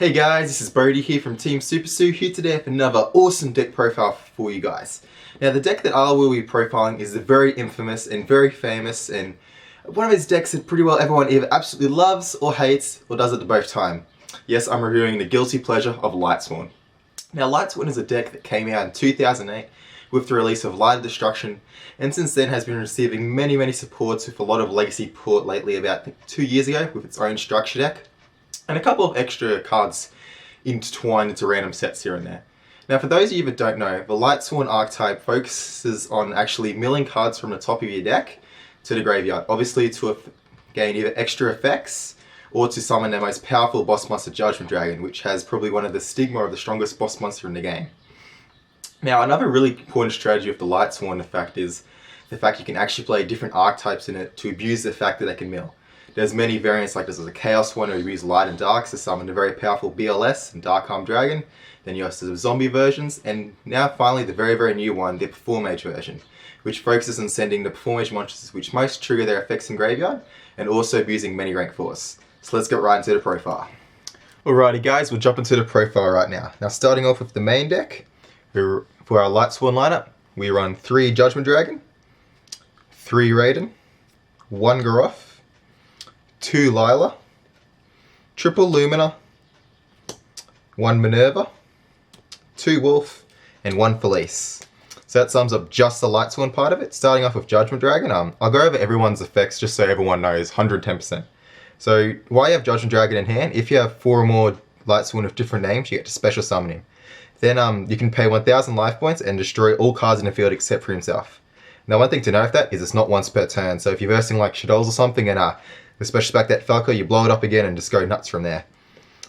Hey guys, this is Brody here from Team Super Sue, here today with another awesome deck profile for you guys. Now the deck that I will be profiling is the very infamous and very famous and one of those decks that pretty well everyone either absolutely loves or hates or does at both time. Yes, I'm reviewing the guilty pleasure of Lightsworn. Now Lightsworn is a deck that came out in 2008 with the release of Light of Destruction, and since then has been receiving many supports with a lot of legacy port lately about 2 years ago with its own structure deck. And a couple of extra cards intertwined into random sets here and there. Now for those of you that don't know, the Lightsworn archetype focuses on actually milling cards from the top of your deck to the graveyard, obviously to gain either extra effects or to summon their most powerful boss monster, Judgement Dragon, which has probably one of the stigma of the strongest boss monster in the game. Now another really important strategy of the Lightsworn is the fact you can actually play different archetypes in it to abuse the fact that they can mill. There's many variants, like there's a Chaos one where you use Light and Darks to summon a very powerful BLS and Dark Arm Dragon. Then you also have zombie versions, and now finally the very new one, the Performage version, which focuses on sending the Performage monsters which most trigger their effects in graveyard, and also abusing many rank 4s. So let's get right into the profile. Alrighty guys, we'll jump into the profile right now. Now starting off with the main deck, for our Lightsworn lineup, we run 3 Judgement Dragon, 3 Raiden, 1 Garoth, 2 Lila, triple Alumina, 1 Minerva, 2 Wolf, and 1 Felice. So that sums up just the Lightsworn part of it. Starting off with Judgement Dragon, I'll go over everyone's effects just so everyone knows, 110%. So while you have Judgement Dragon in hand, if you have 4 or more Lightsworn with different names, you get to special summon him. Then you can pay 1000 life points and destroy all cards in the field except for himself. Now one thing to note with that is it's not once per turn, so if you're versing like Shadows or something and the special spec that Falco, you blow it up again and just go nuts from there.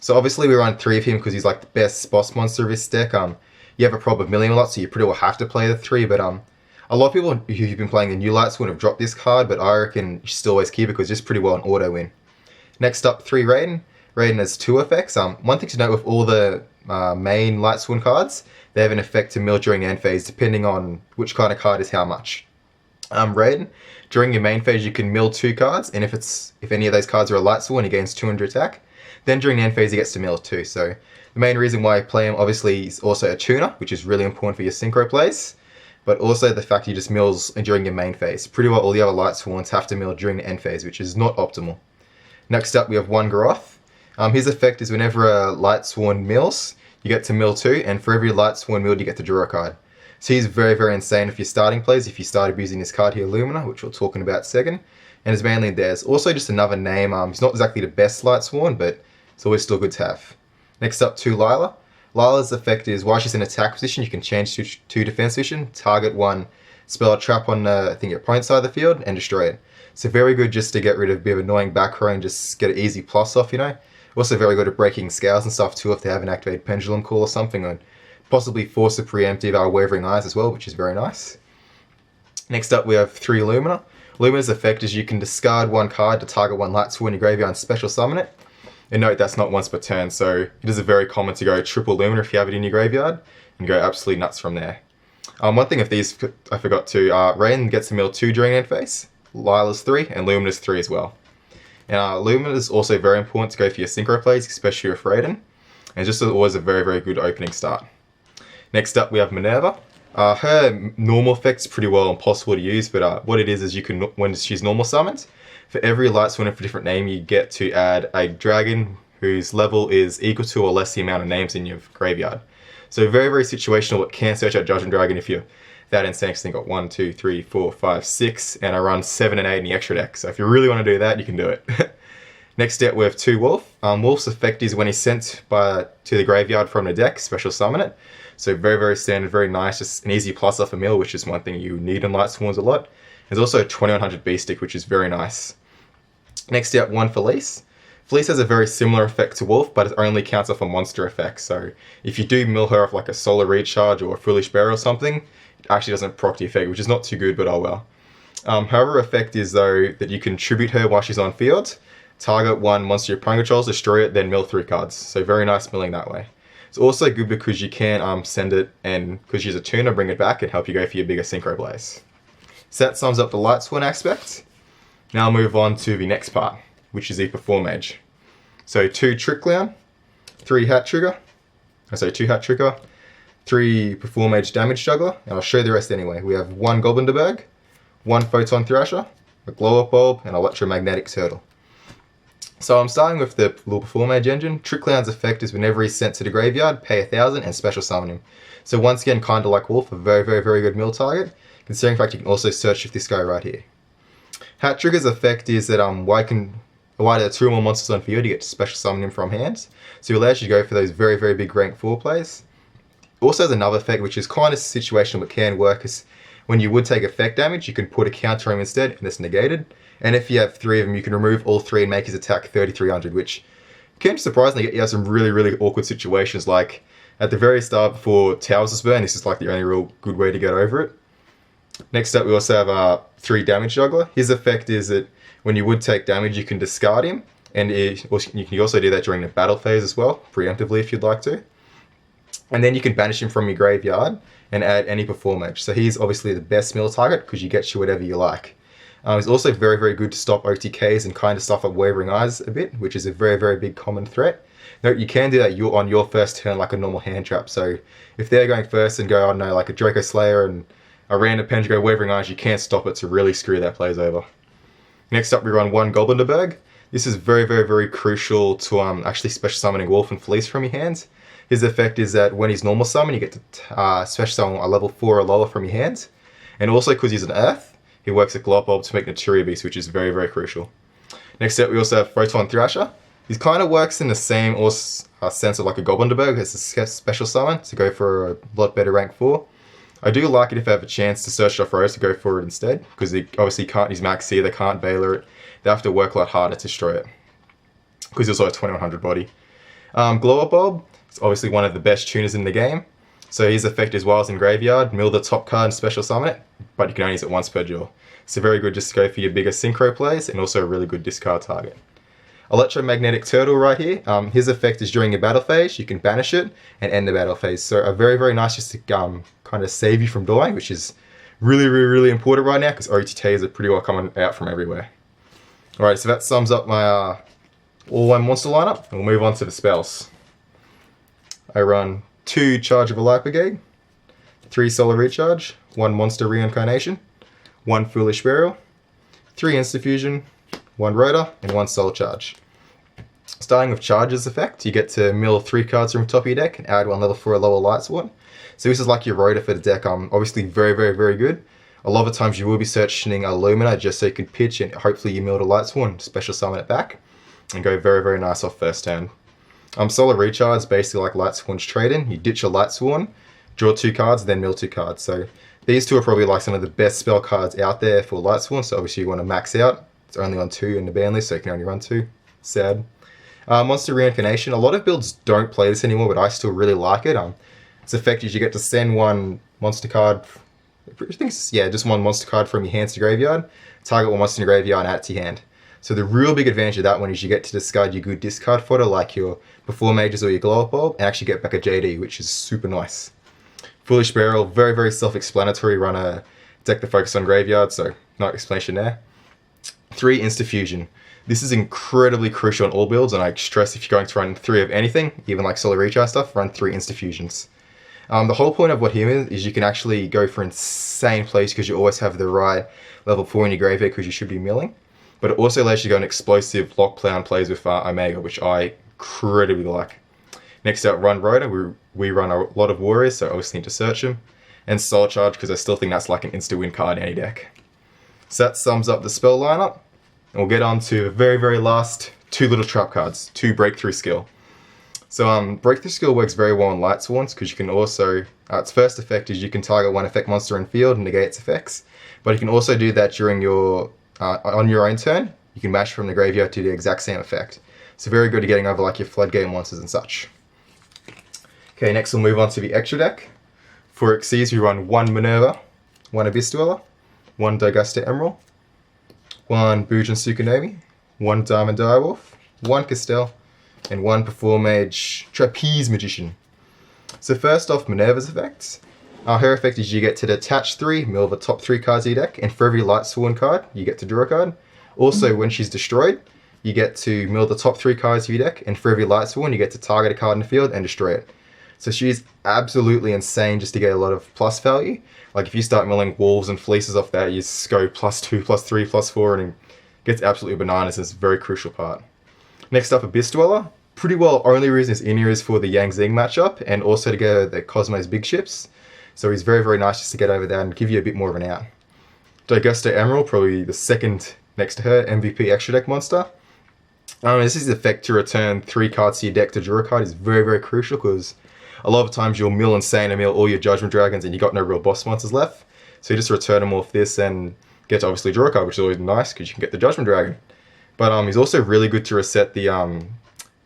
So obviously we run 3 of him because he's like the best boss monster of this deck. You have a problem with milling a lot, so you pretty well have to play the 3, but a lot of people who've been playing the new Lightsworn have dropped this card, but I reckon you should still always keep it because it's pretty well an auto win. Next up, 3 Raiden. Raiden has 2 effects. One thing to note with all the main Lightsworn cards, they have an effect to mill during the end phase depending on which kind of card is how much. Raiden, during your main phase you can mill 2 cards, and if any of those cards are a Lightsworn, he gains 200 attack. Then during the end phase he gets to mill 2, so the main reason why I play him obviously is also a tuner, which is really important for your synchro plays, but also the fact he just mills during your main phase. Pretty well all the other Lightsworns have to mill during the end phase, which is not optimal. Next up we have 1 Garoth. His effect is whenever a Lightsworn mills, you get to mill 2, and for every Lightsworn milled you get to draw a card. So he's very insane if you're starting plays, if you start abusing this card here, Alumina, which we'll talk in about a second. And it's mainly theirs. Also just another name, he's not exactly the best Lightsworn, but it's always still good to have. Next up, 2 Lila. Lila's effect is while she's in attack position, you can change to defense position, target 1, spell a trap on the opponent's side of the field, and destroy it. So very good just to get rid of a bit of annoying back row and just get an easy plus off, you know. Also very good at breaking scales and stuff too if they have an activated Pendulum Call or something, or possibly force a preemptive our Wavering Eyes as well, which is very nice. Next up we have 3 Alumina. Lumina's effect is you can discard 1 card to target 1 Lightsworn in your graveyard and special summon it. And note that's not once per turn, so it is very common to go triple Alumina if you have it in your graveyard and go absolutely nuts from there. One thing of these I forgot to, Raiden gets to mill 2 during end phase, Lila's 3, and Lumina's 3 as well. And Alumina is also very important to go for your synchro plays, especially with Raiden, and just always a very good opening start. Next up we have Minerva. Her normal effect's pretty well impossible to use, but what it is you can, when she's normal summoned, for every Lightsworn of a different name you get to add a dragon whose level is equal to or less the amount of names in your graveyard. So very situational, it can search out Judgement Dragon if you're that insane, because you've got 1, 2, 3, 4, 5, 6, and I run 7 and 8 in the extra deck, so if you really want to do that, you can do it. Next step we have 2 Wolf. Wolf's effect is when he's sent to the graveyard from the deck, special summon it. So very standard, very nice, just an easy plus off a mill, which is one thing you need in Lightsworns a lot. There's also a 2100 B stick, which is very nice. Next up, 1 Felice. Felice has a very similar effect to Wolf, but it only counts off a monster effect. So if you do mill her off like a Solar Recharge or a Foolish Bear or something, it actually doesn't proc the effect, which is not too good, but oh well. However, effect is though that you can tribute her while she's on field, target 1 monster your opponent controls, destroy it, then mill 3 cards. So very nice milling that way. It's also good because you can send it, and because she's a tuner, bring it back and help you go for your bigger synchro plays. So that sums up the Lightsworn aspect. Now I'll move on to the next part, which is the Performage. So 2 Trickleon, 2 Hat Trigger, 3 Perform Age Damage Juggler, and I'll show you the rest anyway. We have 1 Goblin, 1 Photon Thrasher, a Glow Up Bulb, and Electromagnetic Turtle. So I'm starting with the little Perform Age engine. Trick Clown's effect is whenever he's sent to the graveyard, pay 1,000 and special summon him. So once again, kind of like Wolf, a very, very, very good mill target, considering the fact you can also search with this guy right here. Hat Trigger's effect is that while there are 2 or more monsters on field, you get to special summon him from hands. So it allows you to go for those very, very big rank 4 plays. Also has another effect which is kind of situational but can work, is when you would take effect damage, you can put a counter on him instead and it's negated. And if you have 3 of them, you can remove all 3 and make his attack 3,300, which can surprisingly get you out of some really, really awkward situations. Like at the very start before Towers was burned, this is like the only real good way to get over it. Next up, we also have 3 Damage Juggler. His effect is that when you would take damage, you can discard him, and you can also do that during the battle phase as well, preemptively if you'd like to. And then you can banish him from your graveyard and add any Perform Age. So he's obviously the best mill target because you get you whatever you like. He's also very, very good to stop OTKs and kind of stuff up Wavering Eyes a bit, which is a very, very big common threat. Note, you can do that on your first turn like a normal hand trap. So if they're going first and go, I don't know, like a Draco Slayer and a random pen to go Wavering Eyes, you can't stop it to really screw that plays over. Next up, we run 1 Goblin. This is very, very, very crucial to actually special summoning Wolf and Fleece from your hands. His effect is that when he's normal summon, you get to special summon a level 4 or lower from your hands. And also, because he's an Earth, he works at Glow Up Bulb to make Materia Base, which is very, very crucial. Next up, we also have Photon Thrasher. He kind of works in the same sense of like a Goblin as a special summon to go for a lot better rank 4. I do like it if I have a chance to search off rows to go for it instead, because they obviously can't use Max C, they can't Baylor it, they have to work a lot harder to destroy it, because it's also a 2100 body. Glow Up Bulb is obviously one of the best tuners in the game, so his effect is while it's in graveyard, mill the top card and special summon it, but you can only use it once per duel. So very good just to go for your bigger synchro plays, and also a really good discard target. Electromagnetic Turtle right here, his effect is during your battle phase, you can banish it and end the battle phase. So a very, very nice just to kind of save you from dying, which is really, really, really important right now because OTTs are pretty well coming out from everywhere. Alright, so that sums up my all-one monster lineup, and we'll move on to the spells. I run 2 Charge of a Light Brigade, 3 Solar Recharge, 1 Monster Reincarnation, 1 Foolish Burial, 3 Insta-Fusion, 1 Rotor, and 1 Soul Charge. Starting with Charge's effect, you get to mill 3 cards from the top of your deck and add 1 level 4 or lower Lightsworn. So this is like your Rotor for the deck, obviously very, very, very good. A lot of the times you will be searching Alumina just so you can pitch and hopefully you mill a Lightsworn, special summon it back, and go very, very nice off first turn. Solar Recharge is basically like Lightsworn's trade-in. You ditch your Lightsworn, draw 2 cards, then mill 2 cards. So these 2 are probably like some of the best spell cards out there for Lightsworn, so obviously you want to max out. It's only on 2 in the ban list, so you can only run 2. Sad. Monster Reincarnation. A lot of builds don't play this anymore, but I still really like it. Its effect is you get to send 1 monster card. I think just 1 monster card from your hands to graveyard. Target 1 monster in your graveyard and add it to your hand. So the real big advantage of that one is you get to discard your good discard fodder, like your Perform Mages or your Glow Up Bulb, and actually get back a JD, which is super nice. Foolish Burial, very, very self-explanatory. Run a deck that focuses on graveyard, so no explanation there. 3 Insta-Fusion. This is incredibly crucial in all builds, and I stress if you're going to run 3 of anything, even like Solar Recharge stuff, run 3 Insta-Fusions. The whole point of what him is you can actually go for insane plays because you always have the right level 4 in your graveyard because you should be milling. But it also allows you to go on explosive lock play on plays with Omega, which I incredibly like. Next out, run Rotor. We run a lot of Warriors, so I always need to search them. And Soul Charge, because I still think that's like an insta-win card in any deck. So that sums up the spell lineup. And we'll get on to the very, very last 2 little trap cards, 2 Breakthrough Skill. So Breakthrough Skill works very well on Lightsworns because you can also, its first effect is you can target 1 effect monster in field and negate its effects. But you can also do that during your, on your own turn. You can mash from the graveyard to do the exact same effect. So very good at getting over like your Floodgate monsters and such. Okay, next we'll move on to the extra deck. For Xyz we run 1 Minerva, 1 Abyss Dweller, 1 Dagusta Emerald, 1 Bujin Tsukunomi, 1 Diamond Direwolf, 1 Castell, and 1 Perform Mage Trapeze Magician. So first off, Minerva's effects. Her effect is you get to detach 3, mill the top 3 cards of your deck, and for every Lightsworn card, you get to draw a card. Also, when she's destroyed, you get to mill the top 3 cards of your deck, and for every Lightsworn, you get to target a card in the field and destroy it. So she's absolutely insane just to get a lot of plus value. Like if you start milling wolves and fleeces off that, you just go +2, +3, +4, and it gets absolutely bananas. It's a very crucial part. Next up, Abyss Dweller. Pretty well, only reason it's in here is for the Yang Zing matchup, and also to go the Cosmo's big ships. So he's very, very nice just to get over there and give you a bit more of an out. Daigusto Emerald, probably the second next to her, MVP extra deck monster. This is the effect to return 3 cards to your deck to draw a card is very, very crucial, because a lot of times you'll mill Insane and mill all your Judgement Dragons and you got no real boss monsters left. So you just return them off this and get to obviously draw a card, which is always nice because you can get the Judgement Dragon. But he's also really good to reset the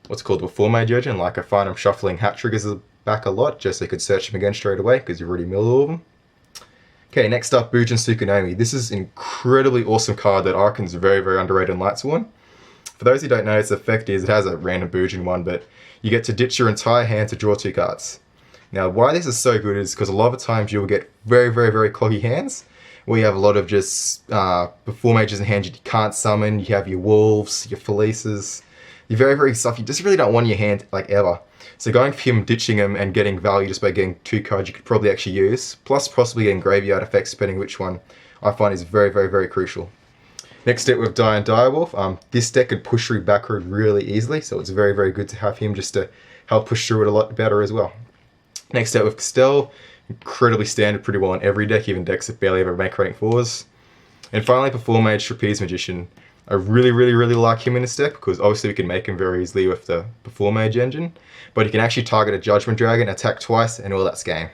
what's called the Before Mage Engine. Like I find him shuffling hat triggers back a lot just so you could search them again straight away because you've already milled all of them. Okay, next up, Bujin Tsukunomi. This is an incredibly awesome card that I reckon is very, very underrated in Lightsworn. For those who don't know, its effect is it has a random Bujin one, but you get to ditch your entire hand to draw 2 cards. Now, why this is so good is because a lot of times you'll get very, very, very cloggy hands, where you have a lot of just Before Mages in hand you can't summon, you have your wolves, your fleeces, you're very, very stuff you just really don't want in your hand, like ever. So going for him, ditching him, and getting value just by getting 2 cards you could probably actually use, plus possibly getting graveyard effects, depending which one, I find is very, very, very crucial. Next step with Dire and Direwolf. This deck could push through Backroad really easily, so it's very, very good to have him just to help push through it a lot better as well. Next step with Castell. Incredibly standard pretty well in every deck, even decks that barely ever make rank 4s. And finally, Before Mage Trapeze Magician. I really, really, really like him in this deck because obviously we can make him very easily with the Before Mage engine, but you can actually target a Judgement Dragon, attack twice, and all that's game.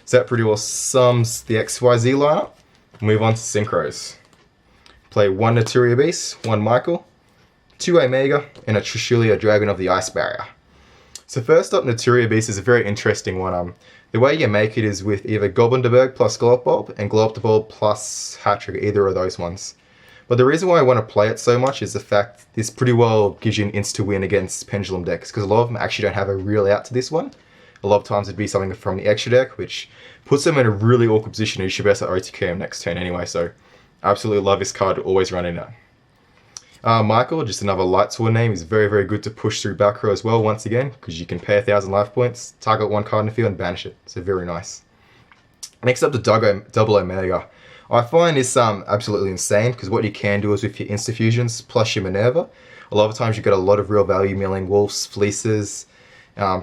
So that pretty well sums the XYZ lineup. Move on to Synchros. Play 1 Materia Base, 1 Michael, 2 Omega, and a Trishulia Dragon of the Ice Barrier. So first up, Materia Base is a very interesting one. The way you make it is with either Goblin de Berg plus Glop Bulb and Glop de Bulb plus Hat Trigger, either of those ones. But the reason why I want to play it so much is the fact this pretty well gives you an insta-win against Pendulum decks, because a lot of them actually don't have a real out to this one. A lot of times it'd be something from the extra deck, which puts them in a really awkward position, and you should be able to OTK them next turn anyway, so I absolutely love this card to always run in at. Michael, just another Lightsworn name, is very, very good to push through back row as well, once again, because you can pay 1,000 life points, target 1 card in the field, and banish it, so very nice. Next up, the Double Omega. I find this absolutely insane, because what you can do is with your Insta-Fusions plus your Minerva, a lot of times you get a lot of real value milling wolves, fleeces,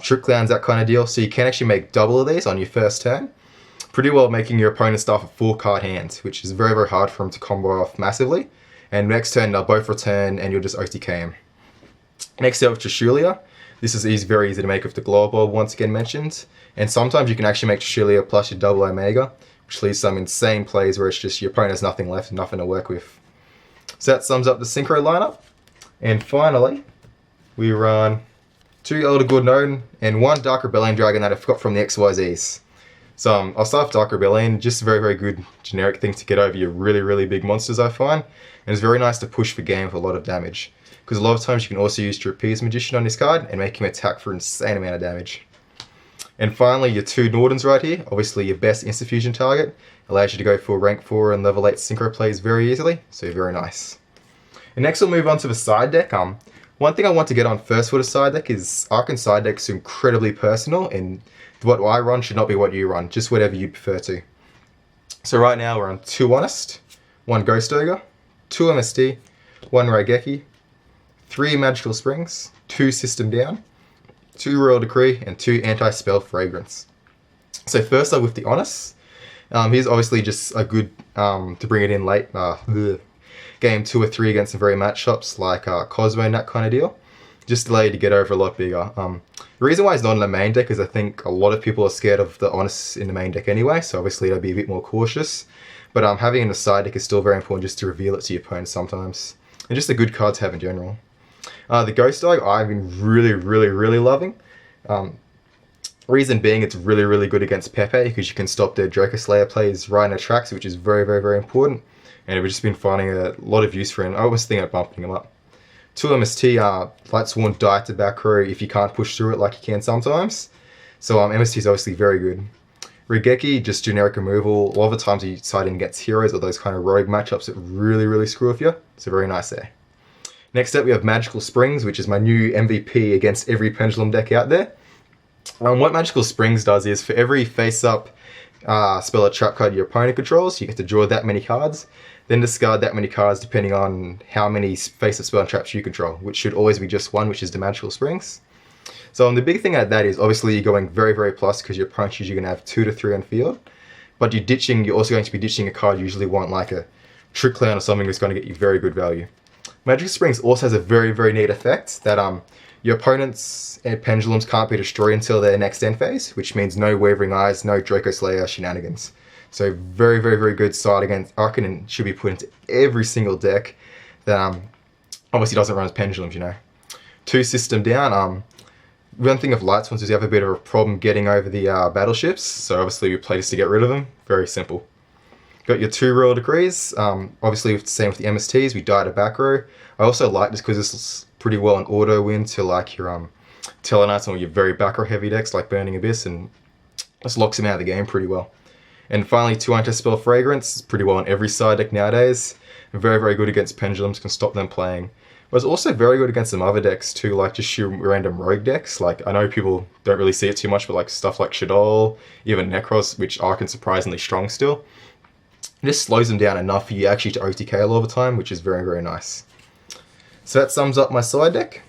trick clowns, that kind of deal, so you can actually make double of these on your first turn, pretty well making your opponent start with 4 card hands, which is very, very hard for him to combo off massively, and next turn they'll both return and you'll just OTK him. Next up, Trishulia. This is very easy to make with the Glow Bulb, once again mentioned, and sometimes you can actually make Trishulia plus your Double Omega, which leaves some insane plays where it's just your opponent has nothing left and nothing to work with. So that sums up the Synchro lineup. And finally, we run 2 Elder Good Node and 1 Dark Rebellion Dragon that I've got from the XYZs. So I'll start with Dark Rebellion, just a very, very good generic thing to get over your really, really big monsters, I find. And it's very nice to push for game with a lot of damage, because a lot of times you can also use Trapeze Magician on this card and make him attack for an insane amount of damage. And finally, your 2 Nordens right here, obviously your best Insta-Fusion target, allows you to go for rank 4 and level 8 Synchro plays very easily, so very nice. And next we'll move on to the side deck. One thing I want to get on first for the side deck is Archon side decks are incredibly personal, and what I run should not be what you run, just whatever you prefer to. So right now we're on 2 Honest, 1 Ghost Ogre, 2 MST, 1 Raigeki, 3 Magical Springs, 2 System Down, 2 Royal Decree, and 2 Anti-Spell Fragrance. So first up with the Honest, here's obviously just a good to bring it in late, game 2 or 3 against some very matchups like Cosmo and that kind of deal, just allow you to get over a lot bigger. The reason why it's not in the main deck is I think a lot of people are scared of the Honest in the main deck anyway, so obviously I'd be a bit more cautious. But having it in the side deck is still very important just to reveal it to your opponent sometimes. And just a good card to have in general. The Ghost Dog I've been really, really, really loving. Reason being it's really, really good against Pepe, because you can stop their Draco Slayer plays right in the tracks, which is very, very, very important. And I've just been finding a lot of use for him. I was thinking of bumping him up. 2 MST, Lightsworn die to back row if you can't push through it like you can sometimes. So MST is obviously very good. Raigeki, just generic removal. A lot of the times you side in against heroes or those kind of rogue matchups that really, really screw with you. So very nice there. Next up we have Magical Springs, which is my new MVP against every Pendulum deck out there. What Magical Springs does is for every face-up spell or trap card your opponent controls, you get to draw that many cards, then discard that many cards depending on how many face-up spell and traps you control, which should always be just one, which is the Magical Springs. So the big thing at that is obviously you're going very, very plus because your opponent's usually going to have 2 to 3 on field, but you're also going to be ditching a card you usually want, like a Trick Clown or something that's going to get you very good value. Magical Springs also has a very, very neat effect that your opponents and pendulums can't be destroyed until their next end phase, which means no Wavering Eyes, no Draco Slayer shenanigans. So very, very, very good side against Arcan, and should be put into every single deck that obviously doesn't run as pendulums, you know. 2 system down. One thing of Lightsworn is you have a bit of a problem getting over the battleships, so obviously we play this to get rid of them. Very simple. Got your 2 Royal Decrees. Obviously the same with the MSTs, we die to back row. I also like this because this is pretty well an auto win to like your Tellarknights or your very back row heavy decks like Burning Abyss, and just locks him out of the game pretty well. And finally 2 Anti-Spell Fragrance, is pretty well on every side deck nowadays. Very, very good against pendulums, can stop them playing. But it's also very good against some other decks too, like just your random rogue decks. Like, I know people don't really see it too much, but like stuff like Shaddoll, even Necros, which are surprisingly strong still. It just slows them down enough for you actually to OTK a lot of the time, which is very, very nice. So that sums up my side deck.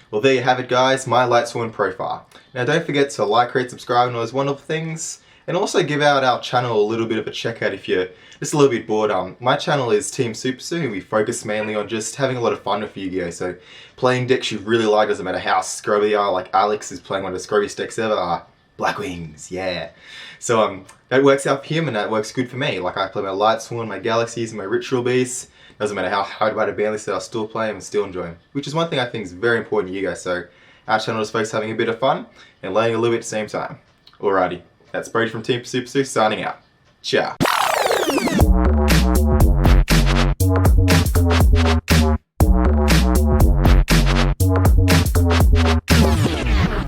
Well, there you have it, guys, my Lightsworn profile. Now don't forget to like, rate, subscribe, and all those wonderful things. And also give out our channel a little bit of a check out if you're just a little bit bored. My channel is Team Super Sue, and we focus mainly on just having a lot of fun with Yu-Gi-Oh! So playing decks you really like, doesn't matter how scrubby you are, like Alex is playing one of the scrubbiest decks ever, Black Wings, yeah. So that works out for him and that works good for me. Like I play my Lightsworn, my Galaxies, my Ritual Beasts. Doesn't matter how hard about a ban list that I'll still play them and still enjoy them. Which is one thing I think is very important to you guys. So our channel is focused having a bit of fun and learning a little bit at the same time. Alrighty. That's Brady from Team Super Sue signing out. Ciao.